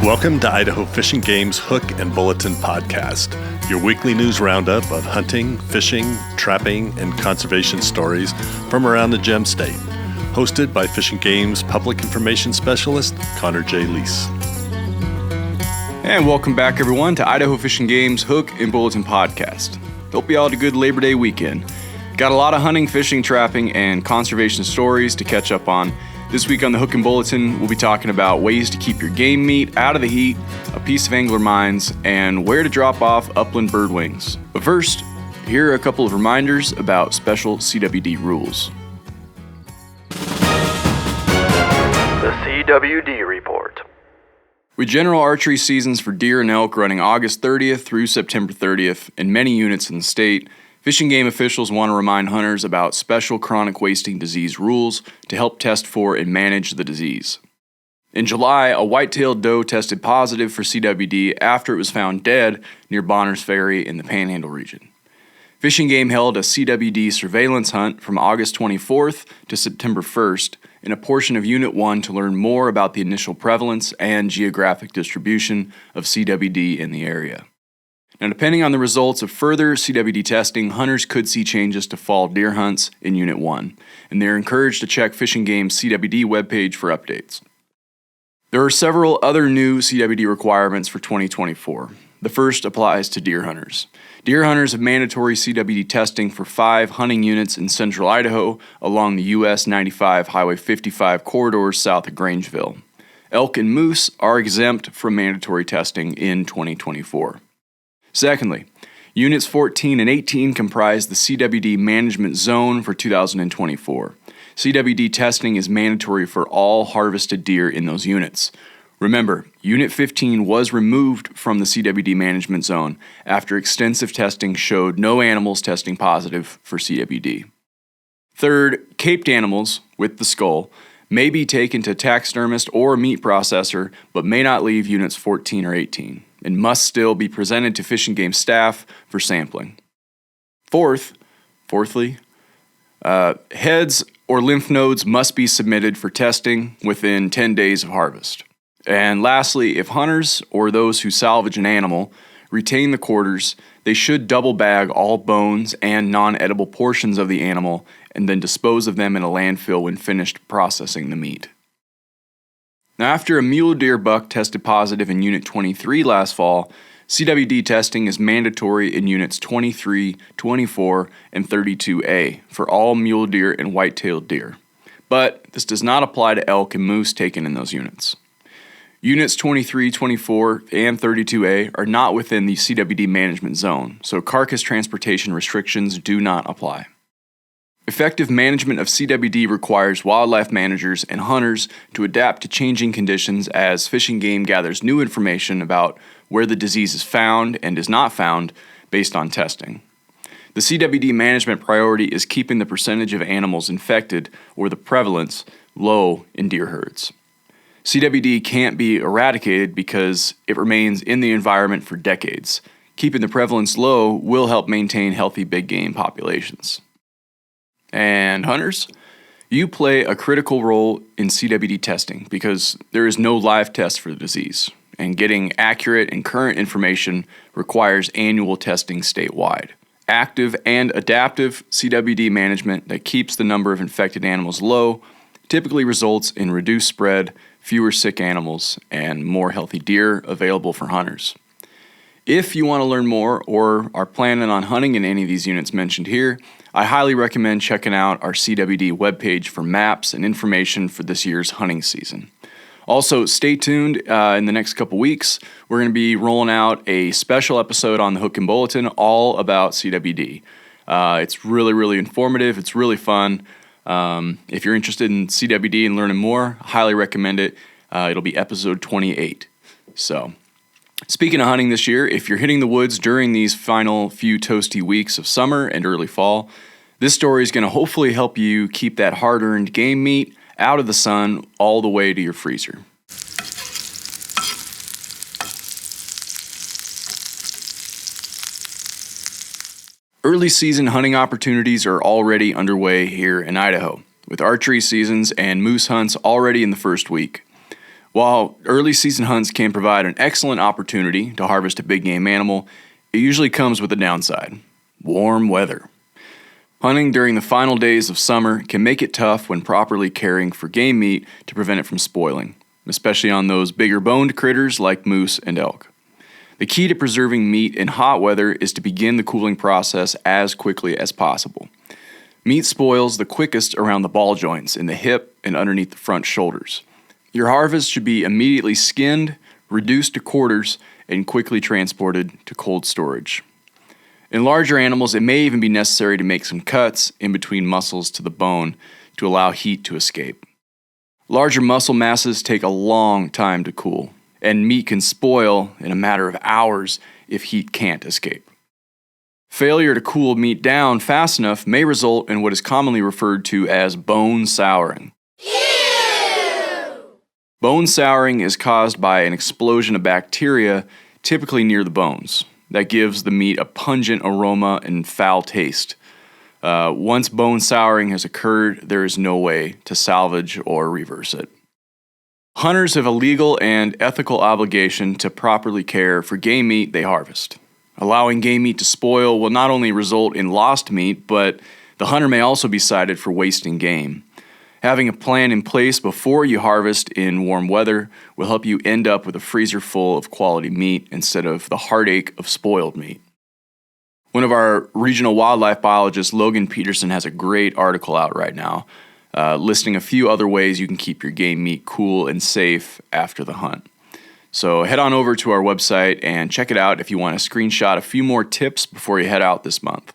Welcome to Idaho Fish and Game's Hook and Bulletin podcast, your weekly news roundup of hunting, fishing, trapping, and conservation stories from around the Gem State. Hosted by Fish and Game's Public Information Specialist, Connor J. Lease. And welcome back, everyone, to Idaho Fish and Game's Hook and Bulletin podcast. Hope you all had a good Labor Day weekend. Got a lot of hunting, fishing, trapping, and conservation stories to catch up on. This week on the Hook and Bulletin, we'll be talking about ways to keep your game meat out of the heat, a piece of angler minds, and where to drop off upland bird wings. But first, here are a couple of reminders about special CWD rules. The CWD Report. With general archery seasons for deer and elk running August 30th through September 30th in many units in the state, Fish and Game officials want to remind hunters about special chronic wasting disease rules to help test for and manage the disease. In July, a white-tailed doe tested positive for CWD after it was found dead near Bonner's Ferry in the Panhandle region. Fish and Game held a CWD surveillance hunt from August 24th to September 1st in a portion of Unit 1 to learn more about the initial prevalence and geographic distribution of CWD in the area. Now, depending on the results of further CWD testing, hunters could see changes to fall deer hunts in Unit 1, and they're encouraged to check Fish and Game's CWD webpage for updates. There are several other new CWD requirements for 2024. The first applies to deer hunters. Deer hunters have mandatory CWD testing for 5 hunting units in central Idaho along the US 95 Highway 55 corridors south of Grangeville. Elk and moose are exempt from mandatory testing in 2024. Secondly, Units 14 and 18 comprise the CWD management zone for 2024. CWD testing is mandatory for all harvested deer in those units. Remember, Unit 15 was removed from the CWD management zone after extensive testing showed no animals testing positive for CWD. Third, caped animals with the skull may be taken to taxidermist or meat processor, but may not leave Units 14 or 18, and must still be presented to Fish and Game staff for sampling. Fourthly, heads or lymph nodes must be submitted for testing within 10 days of harvest. And lastly, if hunters or those who salvage an animal retain the quarters, they should double bag all bones and non-edible portions of the animal and then dispose of them in a landfill when finished processing the meat. Now, after a mule deer buck tested positive in Unit 23 last fall, CWD testing is mandatory in Units 23, 24, and 32A for all mule deer and white-tailed deer. But this does not apply to elk and moose taken in those units. Units 23, 24, and 32A are not within the CWD management zone, so carcass transportation restrictions do not apply. Effective management of CWD requires wildlife managers and hunters to adapt to changing conditions as Fish and Game gathers new information about where the disease is found and is not found based on testing. The CWD management priority is keeping the percentage of animals infected or the prevalence low in deer herds. CWD can't be eradicated because it remains in the environment for decades. Keeping the prevalence low will help maintain healthy big game populations. And hunters, you play a critical role in CWD testing because there is no live test for the disease, and getting accurate and current information requires annual testing statewide. Active and adaptive CWD management that keeps the number of infected animals low typically results in reduced spread, fewer sick animals, and more healthy deer available for hunters. If you want to learn more or are planning on hunting in any of these units mentioned here, I highly recommend checking out our CWD webpage for maps and information for this year's hunting season. Also, stay tuned in the next couple weeks. We're going to be rolling out a special episode on the Hook and Bulletin all about CWD. It's really, really informative. It's really fun. If you're interested in CWD and learning more, I highly recommend it. It'll be episode 28. So, speaking of hunting this year, if you're hitting the woods during these final few toasty weeks of summer and early fall, this story is going to hopefully help you keep that hard-earned game meat out of the sun all the way to your freezer. Early season hunting opportunities are already underway here in Idaho, with archery seasons and moose hunts already in the first week. While early season hunts can provide an excellent opportunity to harvest a big game animal, it usually comes with a downside: warm weather. Hunting during the final days of summer can make it tough when properly caring for game meat to prevent it from spoiling, especially on those bigger boned critters like moose and elk. The key to preserving meat in hot weather is to begin the cooling process as quickly as possible. Meat spoils the quickest around the ball joints in the hip and underneath the front shoulders. Your harvest should be immediately skinned, reduced to quarters, and quickly transported to cold storage. In larger animals, it may even be necessary to make some cuts in between muscles to the bone to allow heat to escape. Larger muscle masses take a long time to cool, and meat can spoil in a matter of hours if heat can't escape. Failure to cool meat down fast enough may result in what is commonly referred to as bone souring. Bone souring is caused by an explosion of bacteria, typically near the bones, that gives the meat a pungent aroma and foul taste. Once bone souring has occurred, there is no way to salvage or reverse it. Hunters have a legal and ethical obligation to properly care for game meat they harvest. Allowing game meat to spoil will not only result in lost meat, but the hunter may also be cited for wasting game. Having a plan in place before you harvest in warm weather will help you end up with a freezer full of quality meat instead of the heartache of spoiled meat. One of our regional wildlife biologists, Logan Peterson, has a great article out right now listing a few other ways you can keep your game meat cool and safe after the hunt. So head on over to our website and check it out if you want to screenshot a few more tips before you head out this month.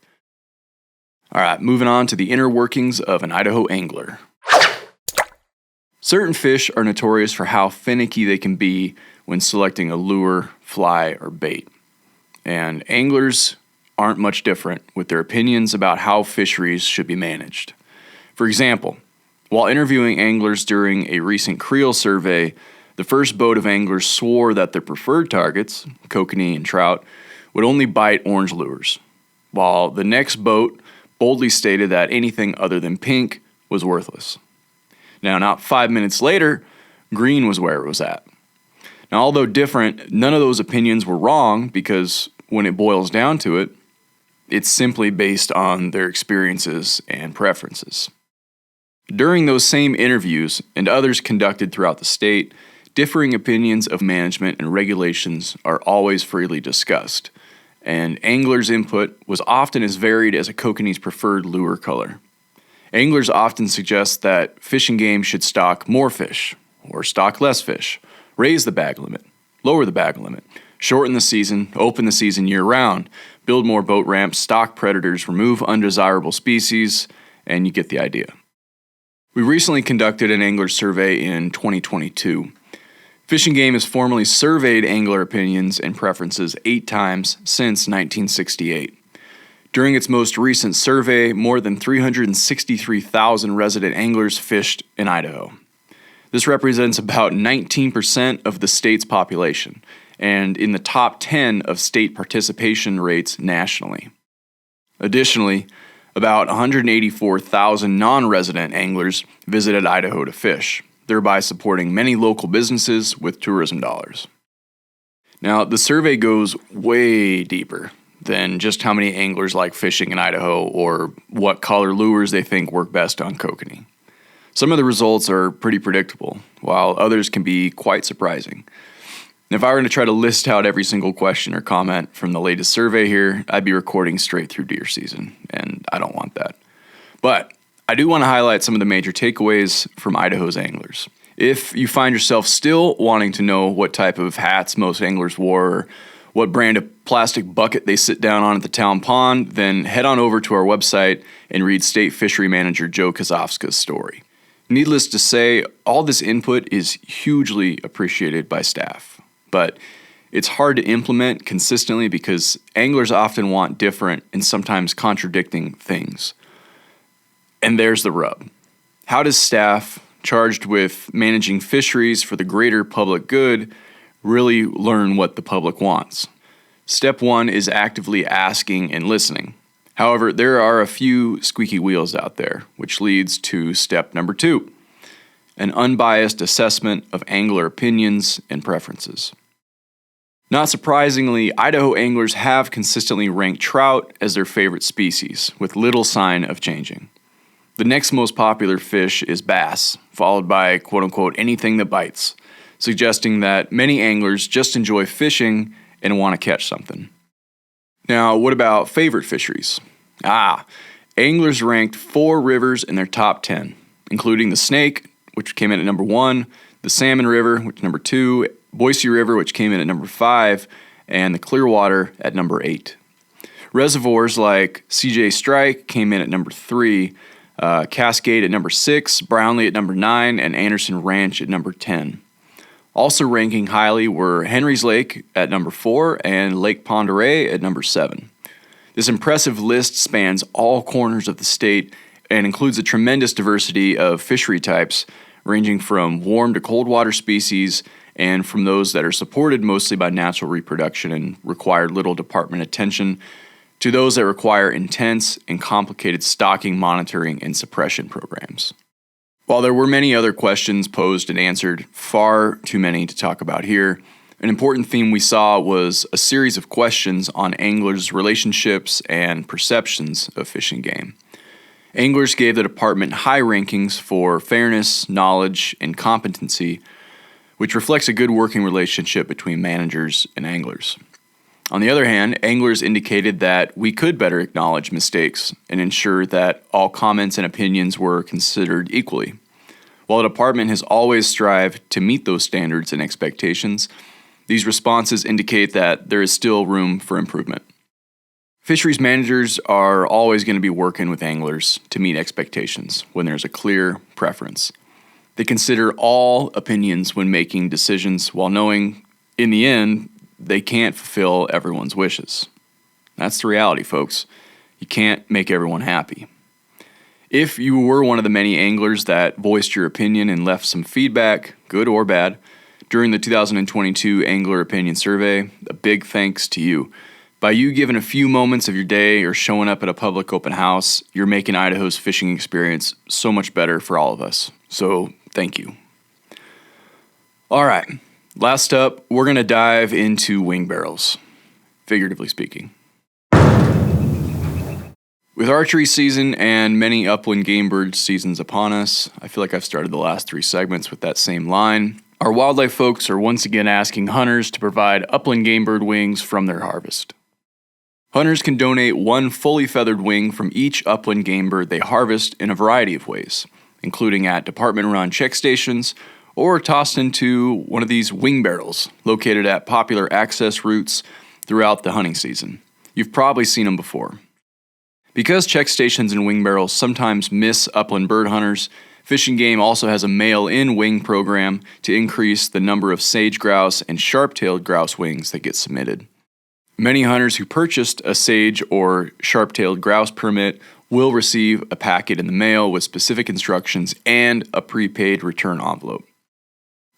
All right, moving on to the inner workings of an Idaho angler. Certain fish are notorious for how finicky they can be when selecting a lure, fly, or bait. And anglers aren't much different with their opinions about how fisheries should be managed. For example, while interviewing anglers during a recent creel survey, the first boat of anglers swore that their preferred targets, kokanee and trout, would only bite orange lures, while the next boat boldly stated that anything other than pink was worthless. Now, not 5 minutes later, green was where it was at. Now, although different, none of those opinions were wrong because when it boils down to it, it's simply based on their experiences and preferences. During those same interviews and others conducted throughout the state, differing opinions of management and regulations are always freely discussed, and anglers' input was often as varied as a kokanee's preferred lure color. Anglers often suggest that Fish and Game should stock more fish, or stock less fish, raise the bag limit, lower the bag limit, shorten the season, open the season year-round, build more boat ramps, stock predators, remove undesirable species, and you get the idea. We recently conducted an angler survey in 2022. Fish and Game has formally surveyed angler opinions and preferences 8 times since 1968. During its most recent survey, more than 363,000 resident anglers fished in Idaho. This represents about 19% of the state's population, and in the top 10 of state participation rates nationally. Additionally, about 184,000 non-resident anglers visited Idaho to fish, thereby supporting many local businesses with tourism dollars. Now, the survey goes way deeper than just how many anglers like fishing in Idaho or what color lures they think work best on kokanee. Some of the results are pretty predictable, while others can be quite surprising. If I were to try to list out every single question or comment from the latest survey here, I'd be recording straight through deer season, and I don't want that. But I do want to highlight some of the major takeaways from Idaho's anglers. If you find yourself still wanting to know what type of hats most anglers wore, or what brand of plastic bucket they sit down on at the town pond, then head on over to our website and read State Fishery Manager Joe Kozovska's story. Needless to say, all this input is hugely appreciated by staff, but it's hard to implement consistently because anglers often want different and sometimes contradicting things. And there's the rub. How does staff charged with managing fisheries for the greater public good really learn what the public wants? Step 1 is actively asking and listening. However, there are a few squeaky wheels out there, which leads to step number 2, an unbiased assessment of angler opinions and preferences. Not surprisingly, Idaho anglers have consistently ranked trout as their favorite species, with little sign of changing. The next most popular fish is bass, followed by quote-unquote anything that bites, suggesting that many anglers just enjoy fishing and want to catch something. Now, what about favorite fisheries? Anglers ranked 4 rivers in their top 10, including the Snake, which came in at number 1, the Salmon River, which is number 2, Boise River, which came in at number 5, and the Clearwater at number 8. Reservoirs like CJ Strike came in at number 3, Cascade at number 6, Brownlee at number 9, and Anderson Ranch at number 10. Also ranking highly were Henry's Lake at number 4 and Lake Pend Oreille at number 7. This impressive list spans all corners of the state and includes a tremendous diversity of fishery types, ranging from warm to cold water species and from those that are supported mostly by natural reproduction and require little department attention to those that require intense and complicated stocking, monitoring, and suppression programs. While there were many other questions posed and answered, far too many to talk about here, an important theme we saw was a series of questions on anglers' relationships and perceptions of fishing game. Anglers gave the department high rankings for fairness, knowledge, and competency, which reflects a good working relationship between managers and anglers. On the other hand, anglers indicated that we could better acknowledge mistakes and ensure that all comments and opinions were considered equally. While the department has always strived to meet those standards and expectations, these responses indicate that there is still room for improvement. Fisheries managers are always going to be working with anglers to meet expectations when there's a clear preference. They consider all opinions when making decisions while knowing, in the end, they can't fulfill everyone's wishes. That's the reality, folks. You can't make everyone happy. If you were one of the many anglers that voiced your opinion and left some feedback, good or bad, during the 2022 Angler Opinion Survey, a big thanks to you. By you giving a few moments of your day or showing up at a public open house, you're making Idaho's fishing experience so much better for all of us. So, thank you. All right. Last up, we're going to dive into wing barrels, figuratively speaking. With archery season and many upland game bird seasons upon us, I feel like I've started the last 3 segments with that same line. Our wildlife folks are once again asking hunters to provide upland game bird wings from their harvest. Hunters can donate 1 fully feathered wing from each upland game bird they harvest in a variety of ways, including at department-run check stations, or tossed into one of these wing barrels located at popular access routes throughout the hunting season. You've probably seen them before. Because check stations and wing barrels sometimes miss upland bird hunters, Fish and Game also has a mail-in wing program to increase the number of sage grouse and sharp-tailed grouse wings that get submitted. Many hunters who purchased a sage or sharp-tailed grouse permit will receive a packet in the mail with specific instructions and a prepaid return envelope.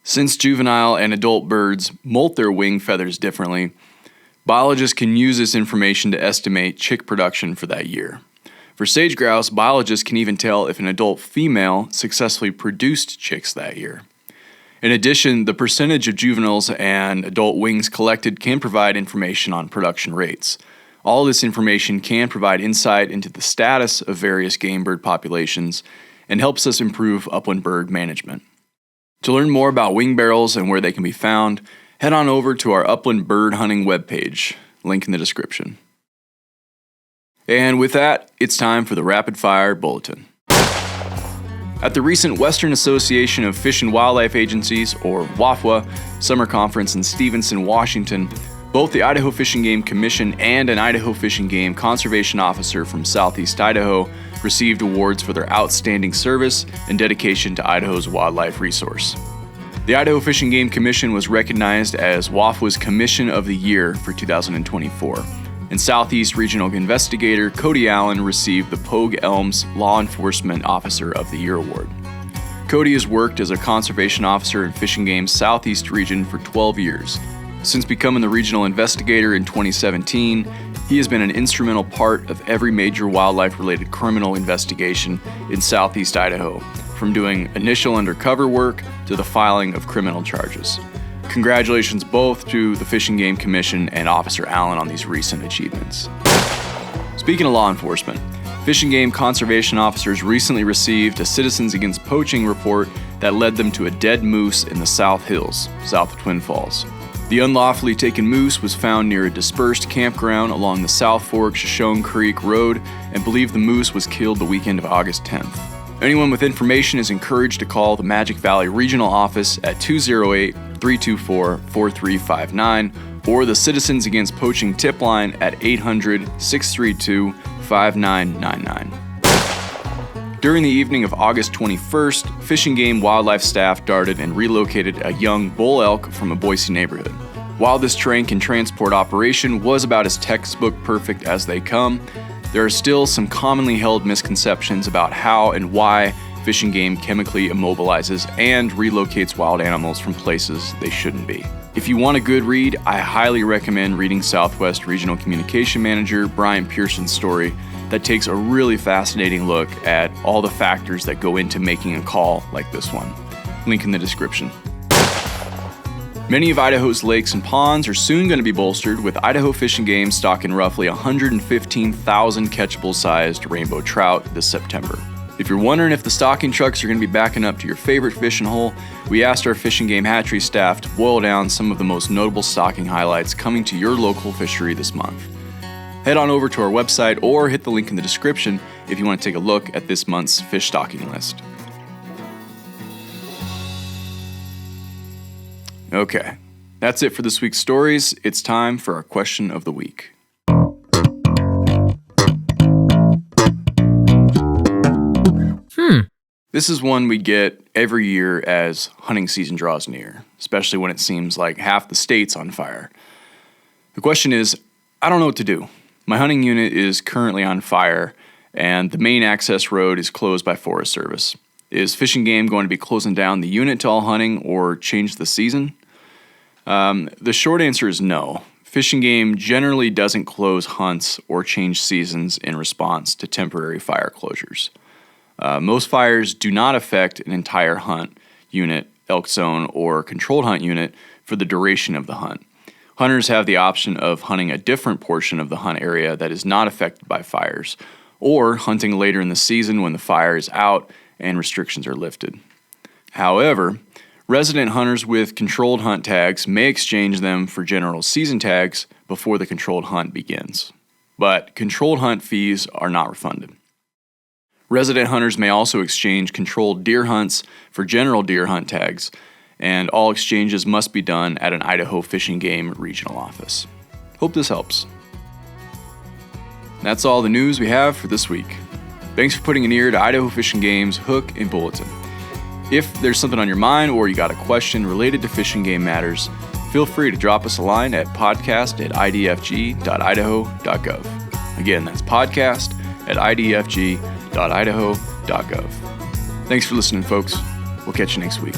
Since juvenile and adult birds molt their wing feathers differently, biologists can use this information to estimate chick production for that year. For sage grouse, biologists can even tell if an adult female successfully produced chicks that year. In addition, the percentage of juveniles and adult wings collected can provide information on production rates. All this information can provide insight into the status of various game bird populations and helps us improve upland bird management. To learn more about wing barrels and where they can be found, head on over to our upland bird hunting webpage, link in the description. And with that, it's time for the Rapid Fire Bulletin. At the recent Western Association of Fish and Wildlife Agencies, or WAFWA, Summer Conference in Stevenson, Washington, both the Idaho Fish and Game Commission and an Idaho Fish and Game conservation officer from Southeast Idaho received awards for their outstanding service and dedication to Idaho's wildlife resource. The Idaho Fish and Game Commission was recognized as WAFWA's Commission of the Year for 2024, and Southeast Regional Investigator Cody Allen received the Pogue Elms Law Enforcement Officer of the Year Award. Cody has worked as a conservation officer in Fish and Game's Southeast region for 12 years. Since becoming the regional investigator in 2017, He has been an instrumental part of every major wildlife-related criminal investigation in southeast Idaho, from doing initial undercover work to the filing of criminal charges. Congratulations both to the Fish and Game Commission and Officer Allen on these recent achievements. Speaking of law enforcement, Fish and Game conservation officers recently received a Citizens Against Poaching report that led them to a dead moose in the South Hills, south of Twin Falls. The unlawfully taken moose was found near a dispersed campground along the South Fork Shoshone Creek Road and believed the moose was killed the weekend of August 10th. Anyone with information is encouraged to call the Magic Valley Regional Office at 208-324-4359 or the Citizens Against Poaching tip line at 800-632-5999. During the evening of August 21st, Fish and Game wildlife staff darted and relocated a young bull elk from a Boise neighborhood. While this train and transport operation was about as textbook perfect as they come, there are still some commonly held misconceptions about how and why Fish and Game chemically immobilizes and relocates wild animals from places they shouldn't be. If you want a good read, I highly recommend reading Southwest Regional Communication Manager Brian Pearson's story that takes a really fascinating look at all the factors that go into making a call like this one. Link in the description. Many of Idaho's lakes and ponds are soon going to be bolstered with Idaho Fish and Game stocking roughly 115,000 catchable-sized rainbow trout this September. If you're wondering if the stocking trucks are going to be backing up to your favorite fishing hole, we asked our Fish and Game hatchery staff to boil down some of the most notable stocking highlights coming to your local fishery this month. Head on over to our website or hit the link in the description if you want to take a look at this month's fish stocking list. Okay, that's it for this week's stories. It's time for our question of the week. This is one we get every year as hunting season draws near, especially when it seems like half the state's on fire. The question is, I don't know what to do. My hunting unit is currently on fire, and the main access road is closed by Forest Service. Is Fish and Game going to be closing down the unit to all hunting or change the season? The short answer is no. Fish and Game generally doesn't close hunts or change seasons in response to temporary fire closures. Most fires do not affect an entire hunt unit, elk zone, or controlled hunt unit for the duration of the hunt. Hunters have the option of hunting a different portion of the hunt area that is not affected by fires, or hunting later in the season when the fire is out and restrictions are lifted. However, resident hunters with controlled hunt tags may exchange them for general season tags before the controlled hunt begins. But controlled hunt fees are not refunded. Resident hunters may also exchange controlled deer hunts for general deer hunt tags, and all exchanges must be done at an Idaho Fish and Game regional office. Hope this helps. That's all the news we have for this week. Thanks for putting an ear to Idaho Fish and Game's Hook and Bulletin. If there's something on your mind or you got a question related to fish and game matters, feel free to drop us a line at podcast@idfg.idaho.gov. Again, that's podcast@idfg.idaho.gov. Thanks for listening, folks. We'll catch you next week.